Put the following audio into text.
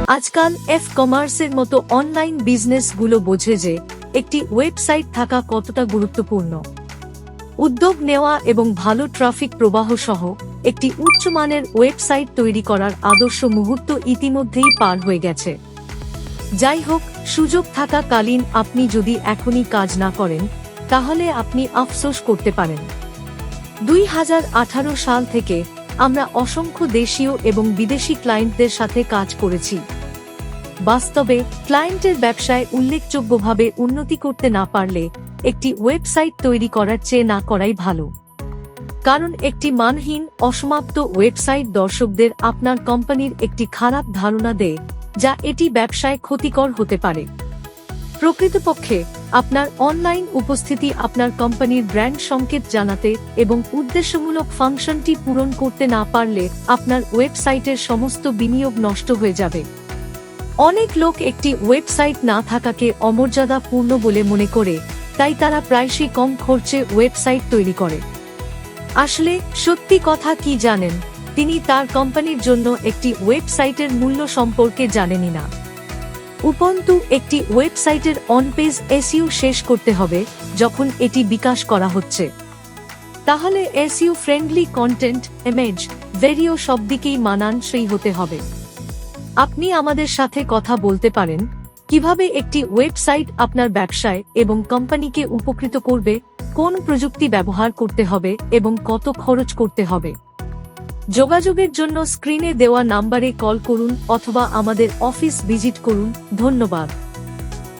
আজকাল কমার্সের মতো অনলাইন বিজনেসগুলো বোঝে যে একটি ওয়েবসাইট থাকা কতটা গুরুত্বপূর্ণ। উদ্যোগ নেওয়া এবং ভালো ট্রাফিক প্রবাহ সহ একটি উচ্চমানের ওয়েবসাইট তৈরি করার আদর্শ মুহূর্ত ইতিমধ্যেই পার হয়ে গেছে। যাই হোক, সুযোগ থাকাকালীন আপনি যদি এখনই কাজ না করেন তাহলে আপনি আফসোস করতে পারেন। 2018 সাল থেকে আমরা অসংখ্য দেশীয় এবং বিদেশি ক্লায়েন্টদের সাথে কাজ করেছি। বাস্তবে ক্লায়েন্টের ব্যবসায় উল্লেখযোগ্যভাবে উন্নতি করতে না পারলে একটি ওয়েবসাইট তৈরি করার চেয়ে না করাই ভালো। কারণ একটি মানহীন অসমাপ্ত ওয়েবসাইট দর্শকদের আপনার কোম্পানির একটি খারাপ ধারণা দেয়, যা এটি ব্যবসায় ক্ষতিকর হতে পারে। প্রকৃতপক্ষে আপনার অনলাইন উপস্থিতি আপনার কোম্পানির ব্র্যান্ড সংকেত জানাতে এবং উদ্দেশ্যমূলক ফাংশনটি পূরণ করতে না পারলে আপনার ওয়েবসাইটের সমস্ত বিনিয়োগ নষ্ট হয়ে যাবে। অনেক লোক একটি ওয়েবসাইট না থাকাকে অমর্যাদাপূর্ণ বলে মনে করে, তাই তারা প্রায়শই কম খরচে ওয়েবসাইট তৈরি করে। আসলে সত্যি কথা কি জানেন, তিনি তার কোম্পানির জন্য একটি ওয়েবসাইটের মূল্য সম্পর্কে জানেনই না। উপরন্তু একটি ওয়েবসাইটের অন পেজ এসইও শেষ করতে হবে যখন এটি বিকাশ করা হচ্ছে। তাহলে SEO friendly content, image, video সব দিকেই মানানসই হতে হবে। আপনি আমাদের সাথে কথা বলতে পারেন কিভাবে একটি ওয়েবসাইট আপনার ব্যবসায় এবং কোম্পানিকে উপকৃত করবে, কোন প্রযুক্তি ব্যবহার করতে হবে এবং কত খরচ করতে হবে। যোগাযোগের জন্য স্ক্রিনে দেওয়া নম্বরে কল করুন অথবা আমাদের অফিস ভিজিট করুন। ধন্যবাদ।